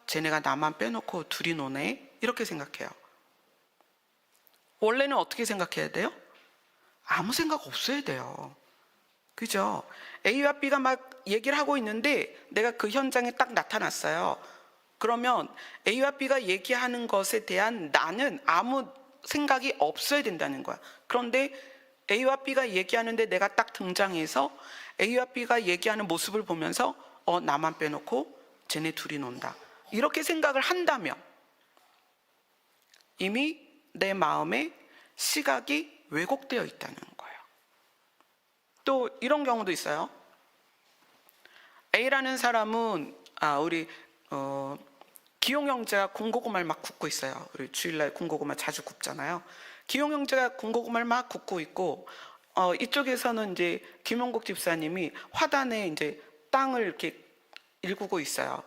쟤네가 나만 빼놓고 둘이 노네? 이렇게 생각해요. 원래는 어떻게 생각해야 돼요? 아무 생각 없어야 돼요. 그죠? A와 B가 막 얘기를 하고 있는데 내가 그 현장에 딱 나타났어요. 그러면 A와 B가 얘기하는 것에 대한 나는 아무 생각이 없어야 된다는 거야. 그런데 A와 B가 얘기하는데 내가 딱 등장해서 A와 B가 얘기하는 모습을 보면서 나만 빼놓고 쟤네 둘이 논다. 이렇게 생각을 한다면 이미 내 마음에 시각이 왜곡되어 있다는 거예요. 또 이런 경우도 있어요. A라는 사람은 우리 기용 형제가 군고구마를 막 굽고 있어요. 우리 주일날 군고구마 자주 굽잖아요. 기용 형제가 군고구마를 막 굽고 있고 이쪽에서는 이제 김용국 집사님이 화단에 이제 땅을 이렇게 일구고 있어요.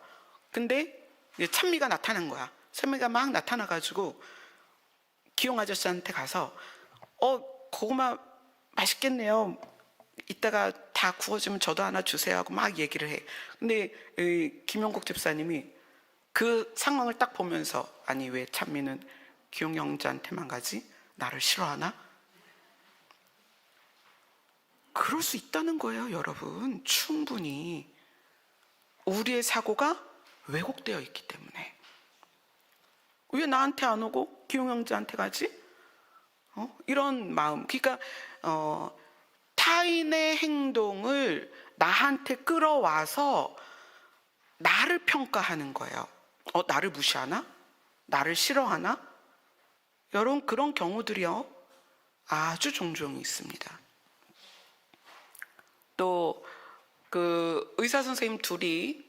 근데 이제 찬미가 나타난 거야. 찬미가 막 나타나가지고 기용 아저씨한테 가서 고구마 맛있겠네요. 이따가 다 구워주면 저도 하나 주세요 하고 막 얘기를 해. 근데 김용국 집사님이 그 상황을 딱 보면서 아니 왜 찬미는 기용 형제한테만 가지? 나를 싫어하나? 그럴 수 있다는 거예요, 여러분. 충분히 우리의 사고가 왜곡되어 있기 때문에. 왜 나한테 안 오고 기용 형제한테 가지? 이런 마음. 그러니까 타인의 행동을 나한테 끌어와서 나를 평가하는 거예요. 나를 무시하나? 나를 싫어하나? 여러분, 그런 경우들이요 아주 종종 있습니다. 또 그 의사 선생님 둘이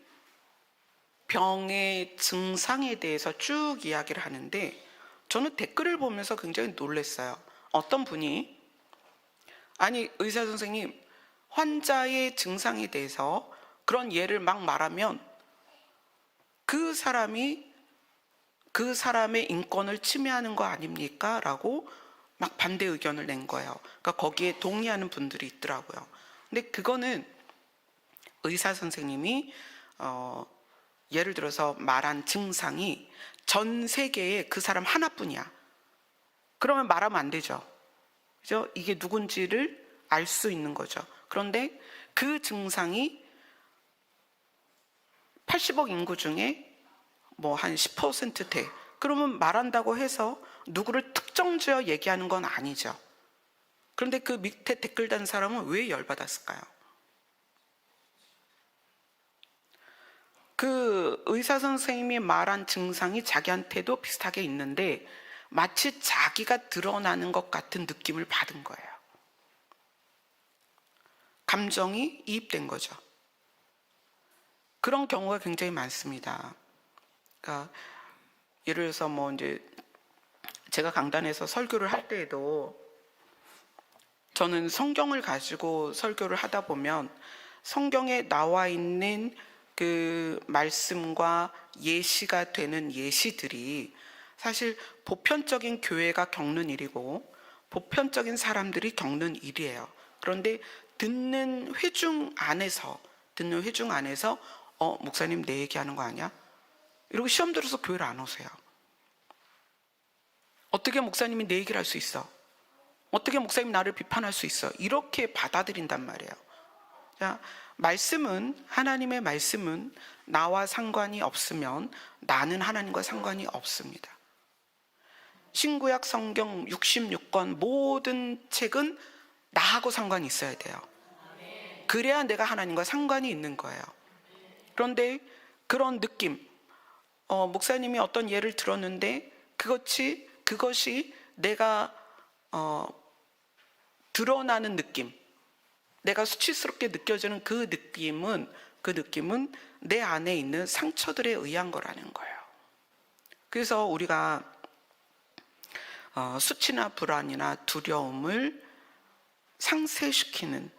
병의 증상에 대해서 쭉 이야기를 하는데 저는 댓글을 보면서 굉장히 놀랐어요. 어떤 분이 아니 의사 선생님 환자의 증상에 대해서 그런 예를 막 말하면 그 사람이 그 사람의 인권을 침해하는 거 아닙니까? 라고 막 반대 의견을 낸 거예요. 그러니까 거기에 동의하는 분들이 있더라고요. 근데 그거는 의사 선생님이 예를 들어서 말한 증상이 전 세계에 그 사람 하나뿐이야. 그러면 말하면 안 되죠. 그죠? 이게 누군지를 알 수 있는 거죠. 그런데 그 증상이 80억 인구 중에 뭐 한 10% 돼. 그러면 말한다고 해서 누구를 특정 지어 얘기하는 건 아니죠. 그런데 그 밑에 댓글 단 사람은 왜 열받았을까요? 그 의사 선생님이 말한 증상이 자기한테도 비슷하게 있는데 마치 자기가 드러나는 것 같은 느낌을 받은 거예요. 감정이 이입된 거죠. 그런 경우가 굉장히 많습니다. 그러니까 예를 들어서 뭐 이제 제가 강단에서 설교를 할 때에도 저는 성경을 가지고 설교를 하다 보면 성경에 나와 있는 그 말씀과 예시가 되는 예시들이 사실 보편적인 교회가 겪는 일이고 보편적인 사람들이 겪는 일이에요. 그런데 듣는 회중 안에서 목사님 내 얘기하는 거 아니야? 이러고 시험 들어서 교회를 안 오세요. 어떻게 목사님이 내 얘기를 할 수 있어? 어떻게 목사님 나를 비판할 수 있어? 이렇게 받아들인단 말이에요. 자, 말씀은 하나님의 말씀은 나와 상관이 없으면 나는 하나님과 상관이 없습니다. 신구약 성경 66권 모든 책은 나하고 상관이 있어야 돼요. 그래야 내가 하나님과 상관이 있는 거예요. 그런데 그런 느낌, 목사님이 어떤 예를 들었는데 그것이 내가 드러나는 느낌, 내가 수치스럽게 느껴지는 그 느낌은 내 안에 있는 상처들에 의한 거라는 거예요. 그래서 우리가 수치나 불안이나 두려움을 상쇄시키는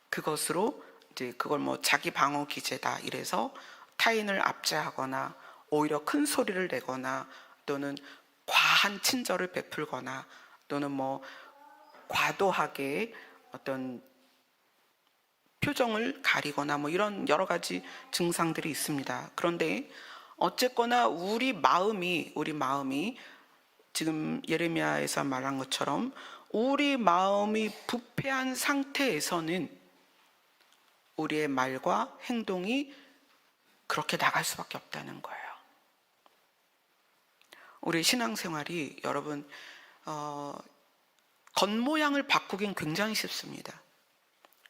그것으로 이제 그걸 뭐 자기 방어 기제다 이래서 타인을 압제하거나 오히려 큰 소리를 내거나 또는 과한 친절을 베풀거나 또는 뭐 과도하게 어떤 표정을 가리거나 뭐 이런 여러 가지 증상들이 있습니다. 그런데 어쨌거나 우리 마음이 지금 예레미야에서 말한 것처럼 우리 마음이 부패한 상태에서는 우리의 말과 행동이 그렇게 나갈 수밖에 없다는 거예요. 우리 신앙생활이 여러분 겉모양을 바꾸긴 굉장히 쉽습니다.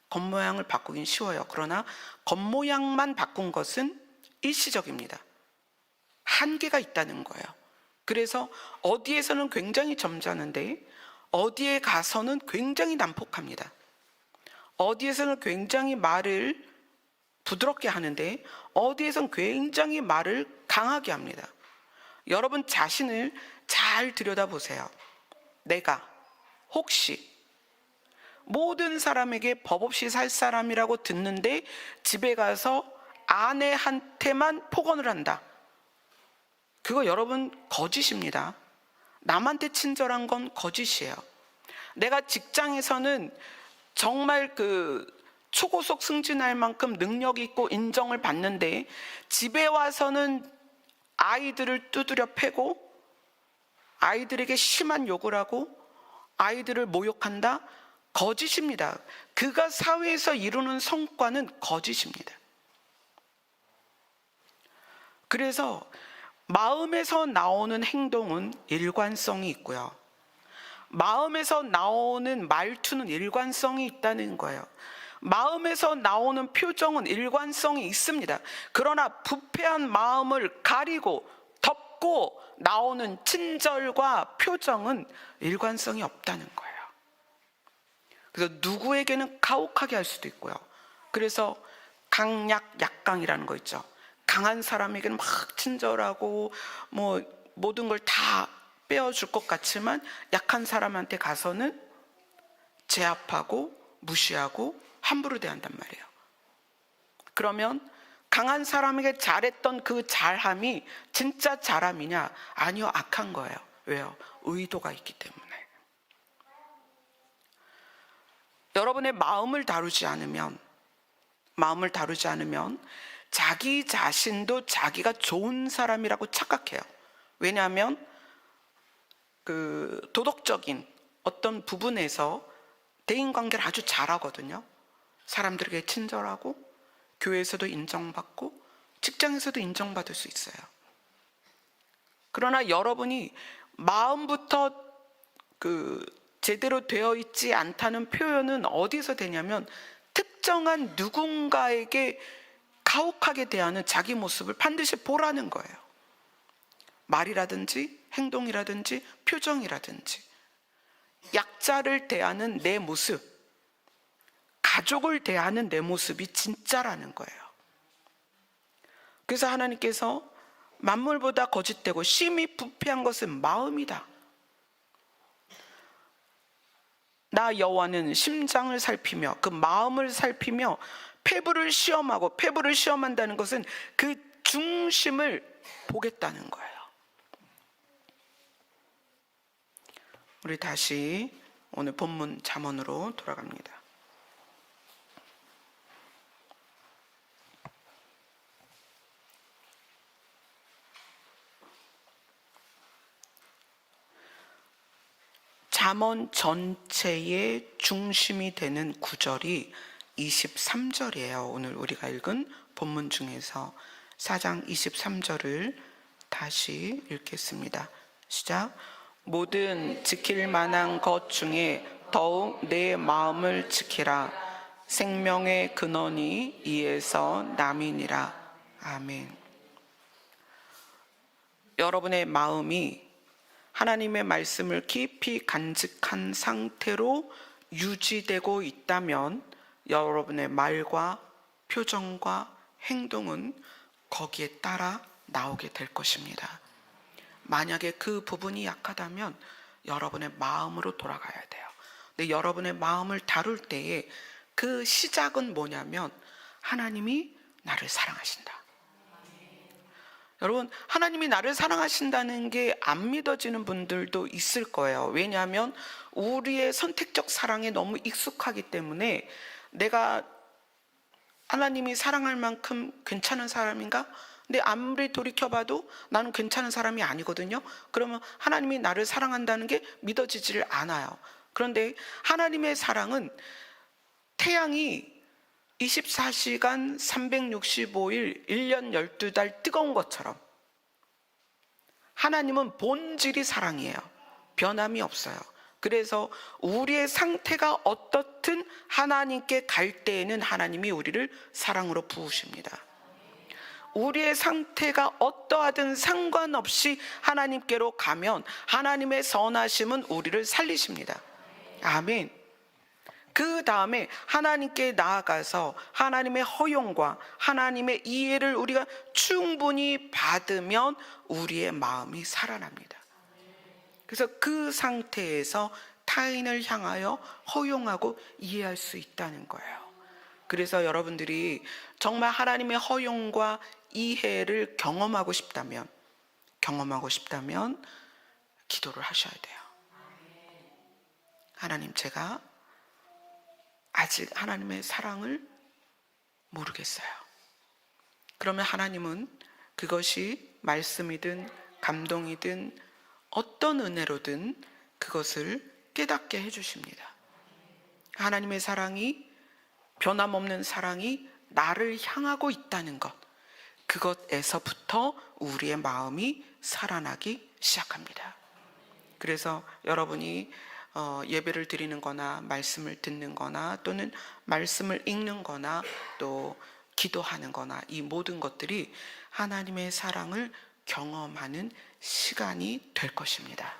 겉모양을 바꾸긴 쉬워요. 그러나 겉모양만 바꾼 것은 일시적입니다. 한계가 있다는 거예요. 그래서 어디에서는 굉장히 점잖은데 어디에 가서는 굉장히 난폭합니다. 어디에서는 굉장히 말을 부드럽게 하는데 어디에서는 굉장히 말을 강하게 합니다. 여러분 자신을 잘 들여다보세요. 내가 혹시 모든 사람에게 법 없이 살 사람이라고 듣는데 집에 가서 아내한테만 폭언을 한다. 그거 여러분 거짓입니다. 남한테 친절한 건 거짓이에요. 내가 직장에서는 정말 초고속 승진할 만큼 능력이 있고 인정을 받는데 집에 와서는 아이들을 두드려 패고 아이들에게 심한 욕을 하고 아이들을 모욕한다? 거짓입니다. 그가 사회에서 이루는 성과는 거짓입니다. 그래서 마음에서 나오는 행동은 일관성이 있고요. 마음에서 나오는 말투는 일관성이 있다는 거예요. 마음에서 나오는 표정은 일관성이 있습니다. 그러나 부패한 마음을 가리고 덮고 나오는 친절과 표정은 일관성이 없다는 거예요. 그래서 누구에게는 가혹하게 할 수도 있고요. 그래서 강약, 약강이라는 거 있죠. 강한 사람에게는 막 친절하고 뭐 모든 걸 다 빼어줄 것 같지만 약한 사람한테 가서는 제압하고 무시하고 함부로 대한단 말이에요. 그러면 강한 사람에게 잘했던 그 잘함이 진짜 잘함이냐? 아니요, 악한 거예요. 왜요? 의도가 있기 때문에. 여러분의 마음을 다루지 않으면 자기 자신도 자기가 좋은 사람이라고 착각해요. 왜냐하면 도덕적인 어떤 부분에서 대인관계를 아주 잘하거든요. 사람들에게 친절하고 교회에서도 인정받고 직장에서도 인정받을 수 있어요. 그러나 여러분이 마음부터 제대로 되어 있지 않다는 표현은 어디서 되냐면 특정한 누군가에게 가혹하게 대하는 자기 모습을 반드시 보라는 거예요. 말이라든지 행동이라든지 표정이라든지 약자를 대하는 내 모습, 가족을 대하는 내 모습이 진짜라는 거예요. 그래서 하나님께서 만물보다 거짓되고 심히 부패한 것은 마음이다. 나 여호와는 심장을 살피며 그 마음을 살피며 폐부를 시험한다는 것은 그 중심을 보겠다는 거예요. 우리 다시 오늘 본문 잠언으로 돌아갑니다. 잠언 전체의 중심이 되는 구절이 23절이에요. 오늘 우리가 읽은 본문 중에서 4장 23절을 다시 읽겠습니다. 시작. 모든 지킬 만한 것 중에 더욱 내 마음을 지키라. 생명의 근원이 이에서 남이니라. 아멘. 여러분의 마음이 하나님의 말씀을 깊이 간직한 상태로 유지되고 있다면 여러분의 말과 표정과 행동은 거기에 따라 나오게 될 것입니다. 만약에 그 부분이 약하다면 여러분의 마음으로 돌아가야 돼요. 근데 여러분의 마음을 다룰 때에 그 시작은 뭐냐면 하나님이 나를 사랑하신다. 여러분, 하나님이 나를 사랑하신다는 게 안 믿어지는 분들도 있을 거예요. 왜냐하면 우리의 선택적 사랑에 너무 익숙하기 때문에 내가 하나님이 사랑할 만큼 괜찮은 사람인가? 근데 아무리 돌이켜봐도 나는 괜찮은 사람이 아니거든요. 그러면 하나님이 나를 사랑한다는 게 믿어지질 않아요. 그런데 하나님의 사랑은 태양이 24시간 365일 1년 12달 뜨거운 것처럼 하나님은 본질이 사랑이에요. 변함이 없어요. 그래서 우리의 상태가 어떻든 하나님께 갈 때에는 하나님이 우리를 사랑으로 부으십니다. 우리의 상태가 어떠하든 상관없이 하나님께로 가면 하나님의 선하심은 우리를 살리십니다. 아멘. 그 다음에 하나님께 나아가서 하나님의 허용과 하나님의 이해를 우리가 충분히 받으면 우리의 마음이 살아납니다. 그래서 그 상태에서 타인을 향하여 허용하고 이해할 수 있다는 거예요. 그래서 여러분들이 정말 하나님의 허용과 이해를 경험하고 싶다면 기도를 하셔야 돼요. 하나님, 제가 아직 하나님의 사랑을 모르겠어요. 그러면 하나님은 그것이 말씀이든 감동이든 어떤 은혜로든 그것을 깨닫게 해주십니다. 하나님의 사랑이, 변함없는 사랑이 나를 향하고 있다는 것, 그것에서부터 우리의 마음이 살아나기 시작합니다. 그래서 여러분이 예배를 드리는 거나 말씀을 듣는 거나 또는 말씀을 읽는 거나 또 기도하는 거나 이 모든 것들이 하나님의 사랑을 경험하는 시간이 될 것입니다.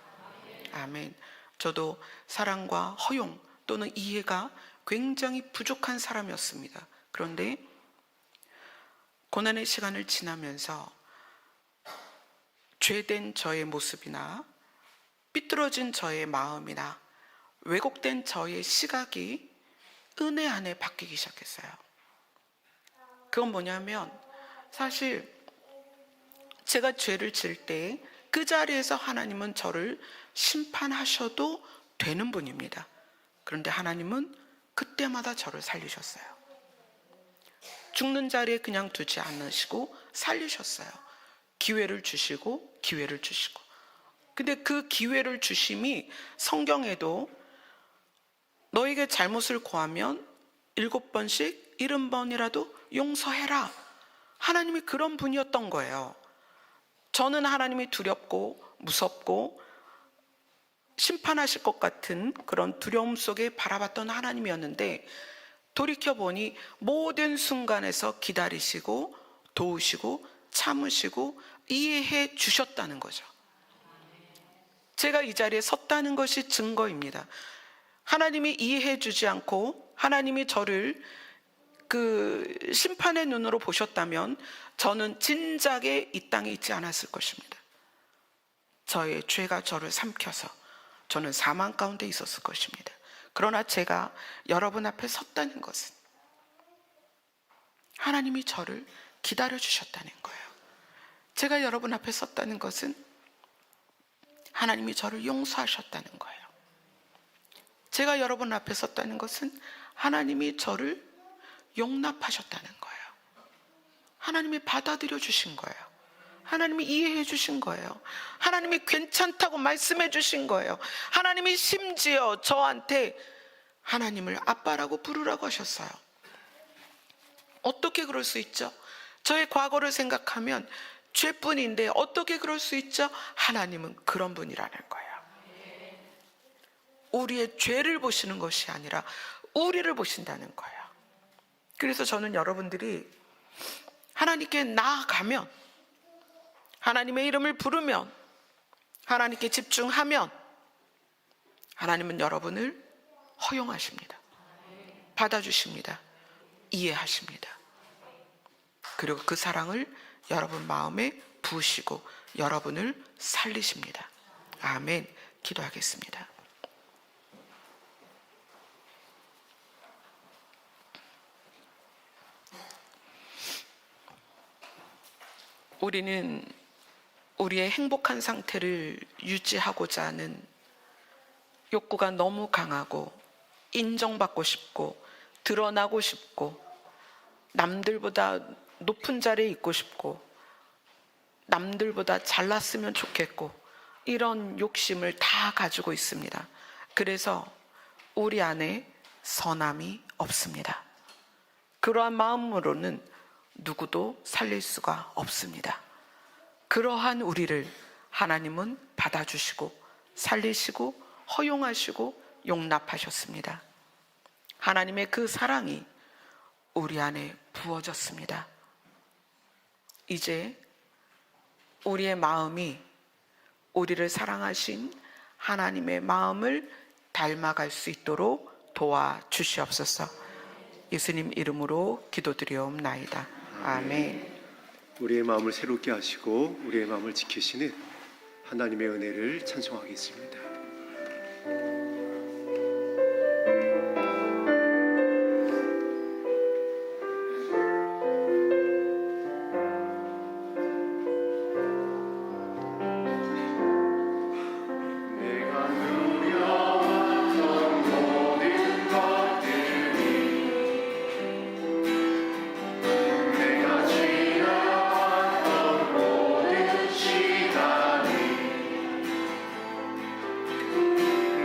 아멘. 저도 사랑과 허용 또는 이해가 굉장히 부족한 사람이었습니다. 그런데 고난의 시간을 지나면서 죄된 저의 모습이나 삐뚤어진 저의 마음이나 왜곡된 저의 시각이 은혜 안에 바뀌기 시작했어요. 그건 뭐냐면 사실 제가 죄를 지을 때 그 자리에서 하나님은 저를 심판하셔도 되는 분입니다. 그런데 하나님은 그때마다 저를 살리셨어요. 죽는 자리에 그냥 두지 않으시고 살리셨어요. 기회를 주시고 기회를 주시고. 근데 그 기회를 주심이 성경에도 너에게 잘못을 고하면 7번씩 70번이라도 용서해라. 하나님이 그런 분이었던 거예요. 저는 하나님이 두렵고 무섭고 심판하실 것 같은 그런 두려움 속에 바라봤던 하나님이었는데 돌이켜보니 모든 순간에서 기다리시고 도우시고 참으시고 이해해 주셨다는 거죠. 제가 이 자리에 섰다는 것이 증거입니다. 하나님이 이해해 주지 않고 하나님이 저를 그 심판의 눈으로 보셨다면 저는 진작에 이 땅에 있지 않았을 것입니다. 저의 죄가 저를 삼켜서 저는 사망 가운데 있었을 것입니다. 그러나 제가 여러분 앞에 섰다는 것은 하나님이 저를 기다려 주셨다는 거예요. 제가 여러분 앞에 섰다는 것은 하나님이 저를 용서하셨다는 거예요. 제가 여러분 앞에 섰다는 것은 하나님이 저를 용납하셨다는 거예요. 하나님이 받아들여 주신 거예요. 하나님이 이해해 주신 거예요. 하나님이 괜찮다고 말씀해 주신 거예요. 하나님이 심지어 저한테 하나님을 아빠라고 부르라고 하셨어요. 어떻게 그럴 수 있죠? 저의 과거를 생각하면 죄뿐인데 어떻게 그럴 수 있죠? 하나님은 그런 분이라는 거예요. 우리의 죄를 보시는 것이 아니라 우리를 보신다는 거예요. 그래서 저는 여러분들이 하나님께 나아가면, 하나님의 이름을 부르면, 하나님께 집중하면 하나님은 여러분을 허용하십니다. 받아주십니다. 이해하십니다. 그리고 그 사랑을 여러분 마음에 부으시고 여러분을 살리십니다. 아멘. 기도하겠습니다. 우리는 우리의 행복한 상태를 유지하고자 하는 욕구가 너무 강하고, 인정받고 싶고, 드러나고 싶고, 남들보다 높은 자리에 있고 싶고, 남들보다 잘났으면 좋겠고, 이런 욕심을 다 가지고 있습니다. 그래서 우리 안에 선함이 없습니다. 그러한 마음으로는 누구도 살릴 수가 없습니다. 그러한 우리를 하나님은 받아주시고 살리시고 허용하시고 용납하셨습니다. 하나님의 그 사랑이 우리 안에 부어졌습니다. 이제 우리의 마음이 우리를 사랑하신 하나님의 마음을 닮아갈 수 있도록 도와주시옵소서. 예수님 이름으로 기도드리옵나이다. 아멘. 우리의 마음을 새롭게 하시고 우리의 마음을 지키시는 하나님의 은혜를 찬송하겠습니다.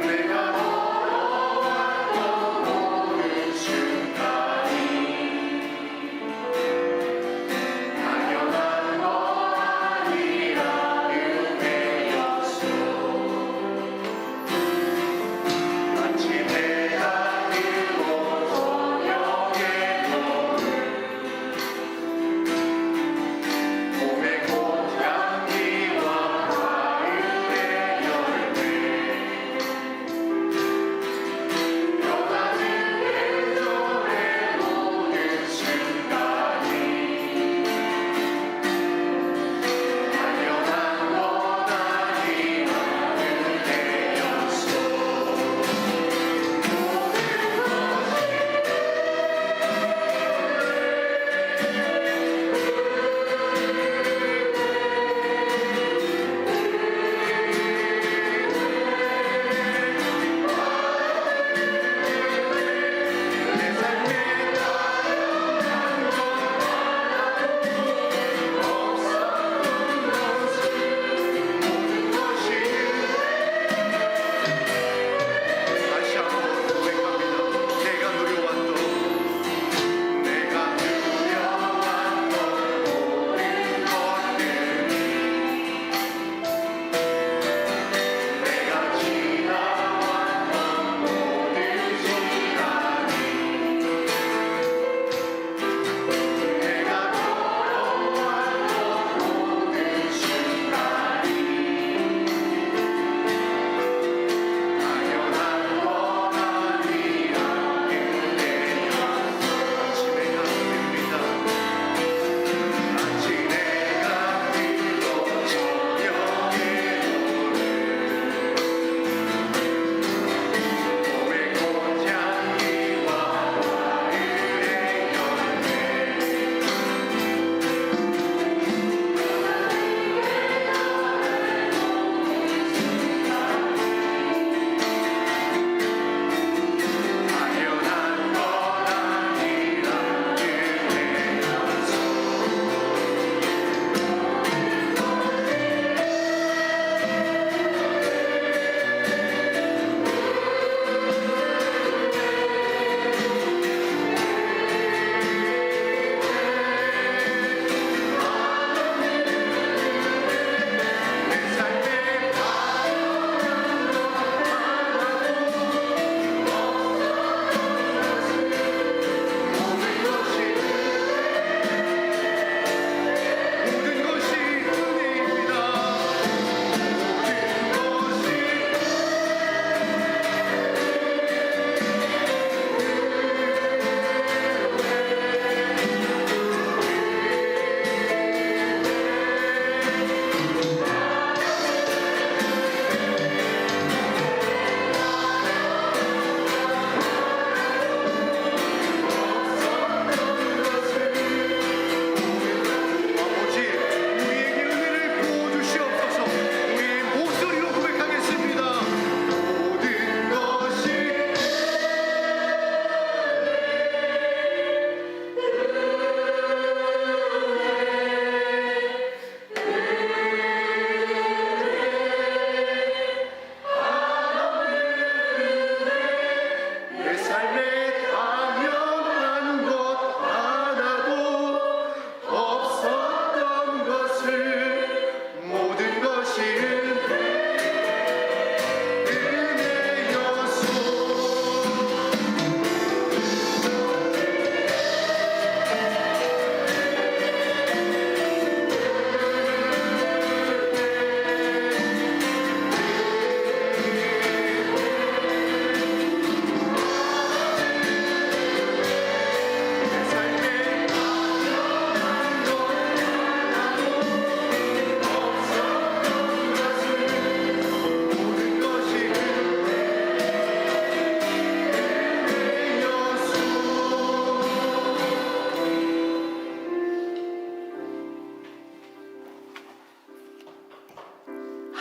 내가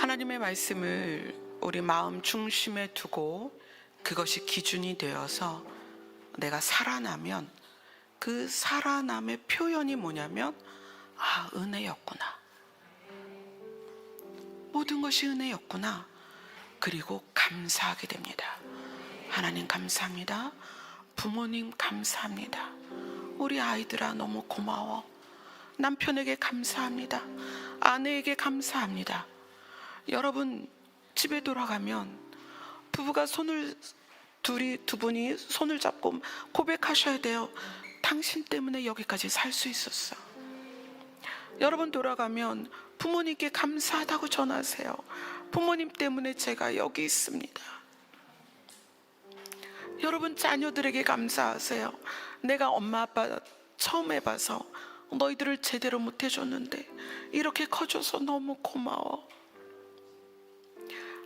하나님의 말씀을 우리 마음 중심에 두고 그것이 기준이 되어서 내가 살아나면 그 살아남의 표현이 뭐냐면 은혜였구나. 모든 것이 은혜였구나. 그리고 감사하게 됩니다. 하나님 감사합니다. 부모님 감사합니다. 우리 아이들아 너무 고마워. 남편에게 감사합니다. 아내에게 감사합니다. 여러분 집에 돌아가면 부부가 두 분이 손을 잡고 고백하셔야 돼요. 당신 때문에 여기까지 살 수 있었어. 여러분 돌아가면 부모님께 감사하다고 전하세요. 부모님 때문에 제가 여기 있습니다. 여러분 자녀들에게 감사하세요. 내가 엄마 아빠 처음 해봐서 너희들을 제대로 못 해줬는데 이렇게 커줘서 너무 고마워.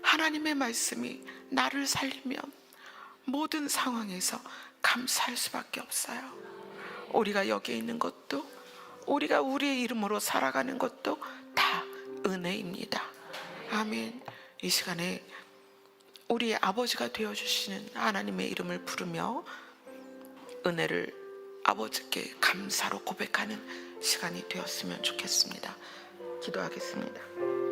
하나님의 말씀이 나를 살리면 모든 상황에서 감사할 수밖에 없어요. 우리가 여기에 있는 것도, 우리가 우리의 이름으로 살아가는 것도 다 은혜입니다. 아멘. 이 시간에 우리의 아버지가 되어주시는 하나님의 이름을 부르며 은혜를 아버지께 감사로 고백하는 시간이 되었으면 좋겠습니다. 기도하겠습니다.